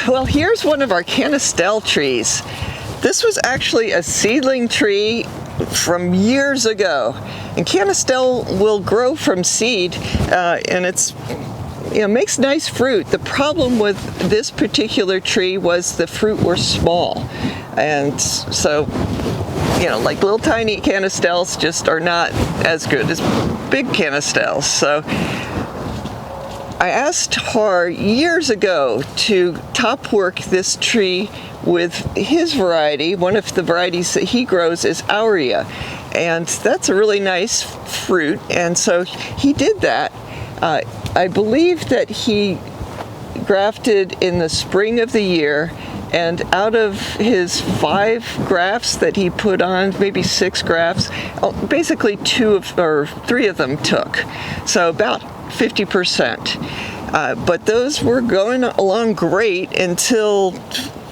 Well, here's one of our Canistel trees. This was actually a seedling tree from years ago. And Canistel will grow from seed, and makes nice fruit. The problem with this particular tree was the fruit were small. And so, like little tiny Canistels just are not as good as big Canistels. So I asked Har years ago to top work this tree with his variety. One of the varieties that he grows is Aurea, and that's a really nice fruit, and so he did that. I believe that he grafted in the spring of the year, and out of his 5 grafts that he put on, maybe 6 grafts, basically 3 of them took, so about 50%. But those were going along great until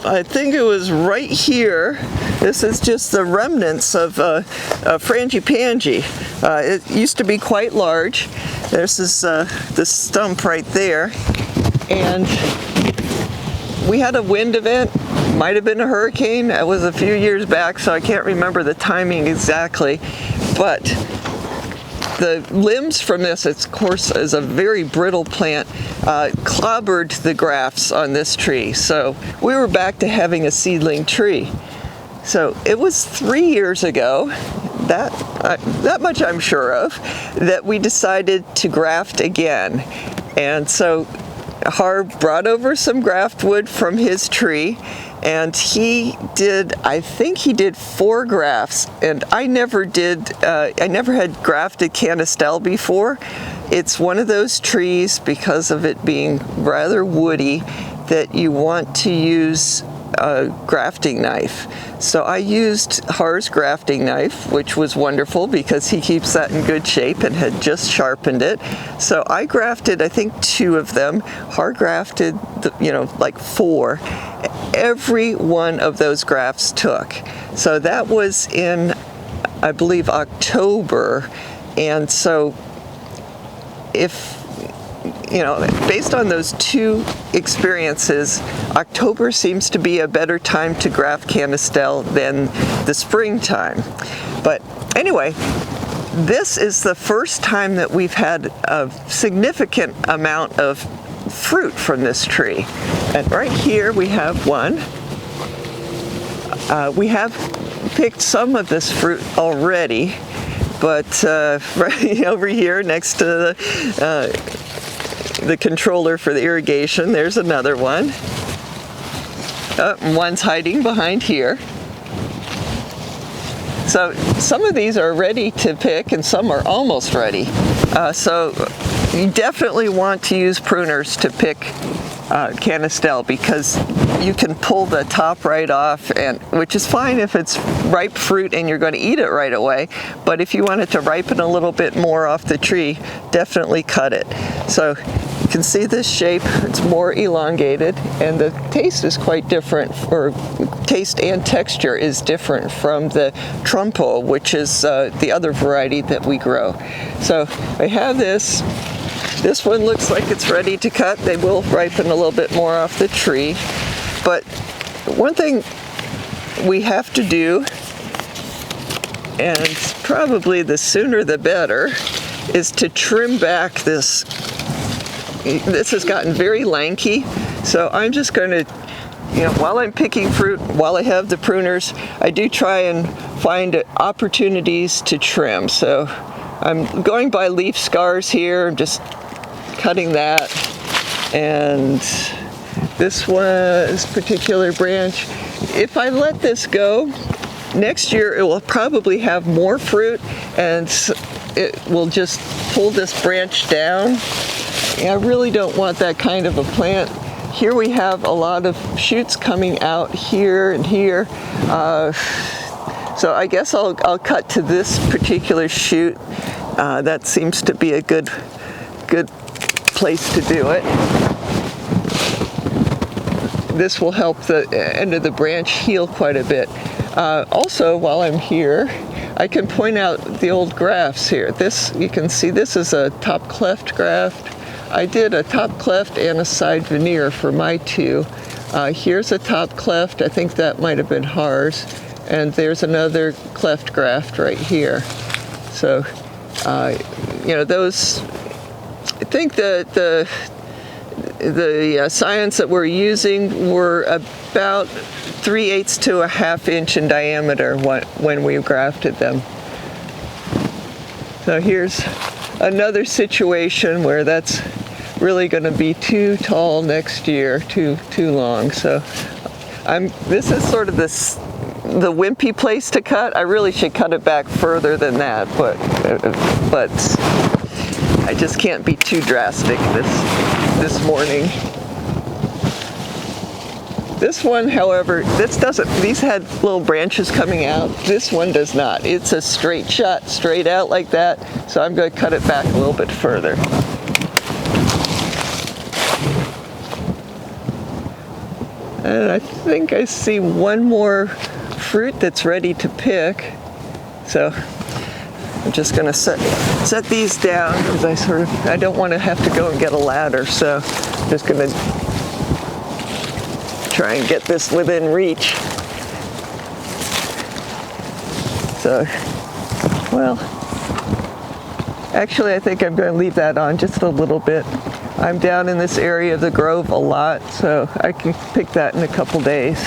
I think it was right here. This is just the remnants of a frangipani. It used to be quite large. There's this stump right there, and we had a wind event. Might have been a hurricane. It was a few years back, so I can't remember the timing exactly, but the limbs from this, of course, is a very brittle plant, clobbered the grafts on this tree. So we were back to having a seedling tree. So it was 3 years ago, that much I'm sure of, that we decided to graft again. And so Har brought over some graft wood from his tree, and I think he did 4 grafts, and I never had grafted Canistel before. It's one of those trees, because of it being rather woody, that you want to use a grafting knife. So I used Har's grafting knife, which was wonderful because he keeps that in good shape and had just sharpened it. So I grafted, I think, 2 of them. Har grafted, like 4. Every one of those grafts took. So that was in, I believe, October. And so based on those 2 experiences, October seems to be a better time to graft Canistel than the springtime. But anyway, this is the first time that we've had a significant amount of fruit from this tree. And right here we have one. We have picked some of this fruit already, but right over here next to the controller for the irrigation, there's another one. One's hiding behind here. So some of these are ready to pick and some are almost ready. So you definitely want to use pruners to pick Canistel, because you can pull the top right off, which is fine if it's ripe fruit and you're going to eat it right away. But if you want it to ripen a little bit more off the tree, definitely cut it. So you can see this shape, it's more elongated, and the taste is quite different, or taste and texture is different from the Trompo, which is the other variety that we grow. So I have this. This one looks like it's ready to cut. They will ripen a little bit more off the tree. But one thing we have to do, and probably the sooner the better, is to trim back this. This has gotten very lanky, so I'm just going to, while I'm picking fruit, while I have the pruners, I do try and find opportunities to trim. So I'm going by leaf scars here. I'm just cutting that, and this particular branch, if I let this go, next year it will probably have more fruit, and it will just pull this branch down. I really don't want that kind of a plant. Here we have a lot of shoots coming out here and here. So I guess I'll cut to this particular shoot. That seems to be a good place to do it. This will help the end of the branch heal quite a bit. Also, while I'm here, I can point out the old grafts here. You can see this is a top cleft graft. I did a top cleft and a side veneer for my 2. Here's a top cleft. I think that might have been Haars. And there's another cleft graft right here. So, those, I think that the scions that we're using were about 3/8 to a 1/2 inch in diameter when we grafted them. So here's another situation where that's really going to be too tall next year, too long. So this is sort of the wimpy place to cut. I really should cut it back further than that, but I just can't be too drastic this morning. This one, however, these had little branches coming out. This one does not. It's a straight shot, straight out like that. So I'm going to cut it back a little bit further. And I think I see one more fruit that's ready to pick. So I'm just going to set these down because I don't want to have to go and get a ladder. So I'm just going to try and get this within reach. So, well, actually I think I'm going to leave that on just a little bit. I'm down in this area of the grove a lot, so I can pick that in a couple days.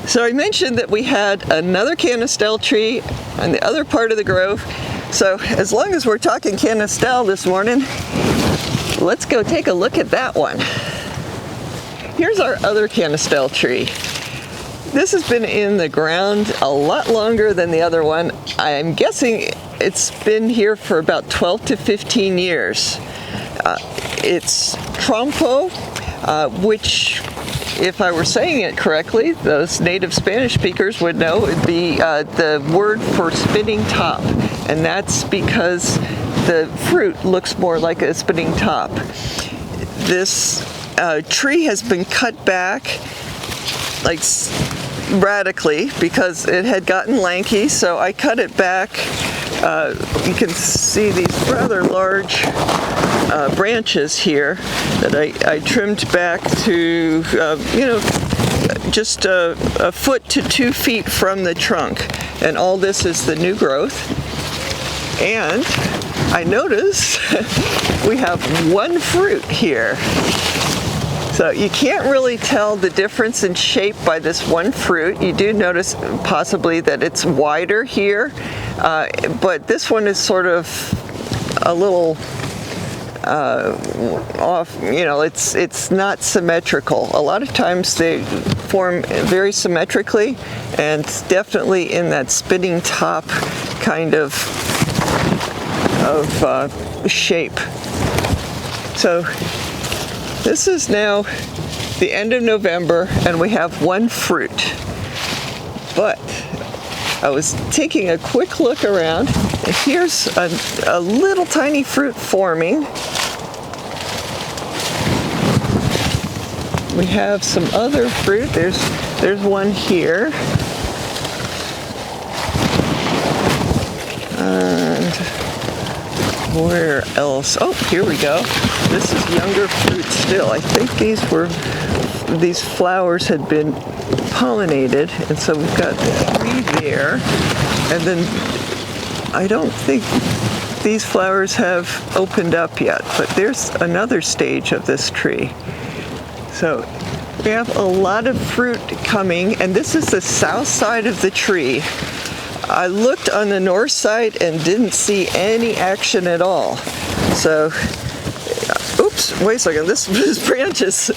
So I mentioned that we had another canistel tree on the other part of the grove. So as long as we're talking canistel this morning, let's go take a look at that one. Here's our other canistel tree. This has been in the ground a lot longer than the other one. I'm guessing it's been here for about 12 to 15 years. It's Trompo, which, if I were saying it correctly, those native Spanish speakers would know would be the word for spinning top. And that's because the fruit looks more like a spinning top. This tree has been cut back like radically because it had gotten lanky, so I cut it back. You can see these rather large branches here that I trimmed back to just a foot to 2 feet from the trunk, and all this is the new growth. And I notice we have one fruit here. So you can't really tell the difference in shape by this one fruit. You do notice possibly that it's wider here, but this one is sort of a little off, it's not symmetrical. A lot of times they form very symmetrically, and definitely in that spinning top kind of shape. So this is now the end of November, and we have one fruit. But I was taking a quick look around, and here's a little tiny fruit forming. We have some other fruit. There's one here. And where else? Oh, here we go. This is younger fruit still. I think these flowers had been pollinated, and so we've got 3 there. And then I don't think these flowers have opened up yet, but there's another stage of this tree. So we have a lot of fruit coming, and this is the south side of the tree. I looked on the north side and didn't see any action at all. So, oops, wait a second, this branches,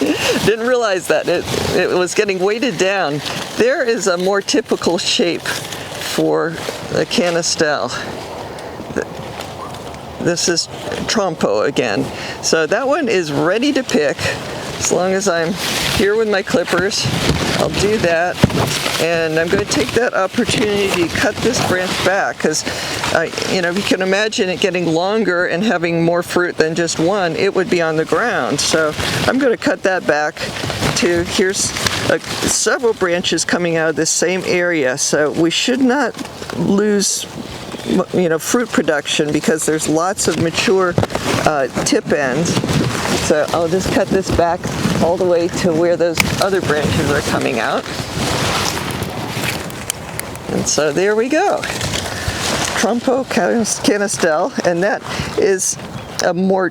didn't realize that. It was getting weighted down. There is a more typical shape for the canistel. This is Trompo again. So that one is ready to pick. As long as I'm here with my clippers, I'll do that. And I'm going to take that opportunity to cut this branch back, because you can imagine it getting longer and having more fruit than just one. It would be on the ground. So I'm going to cut that back to, here's several branches coming out of the same area. So we should not lose fruit production, because there's lots of mature tip ends. So I'll just cut this back all the way to where those other branches are coming out. And so there we go. Trompo Canistel, and that is a more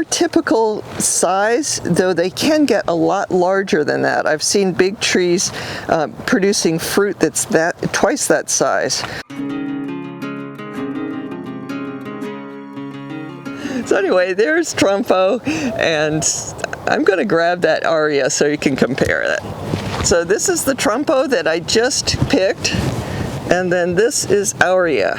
typical size, though they can get a lot larger than that. I've seen big trees producing fruit that's twice that size. So anyway, there's Trompo, and I'm going to grab that Aurea so you can compare it. So this is the Trompo that I just picked, and then this is Aurea.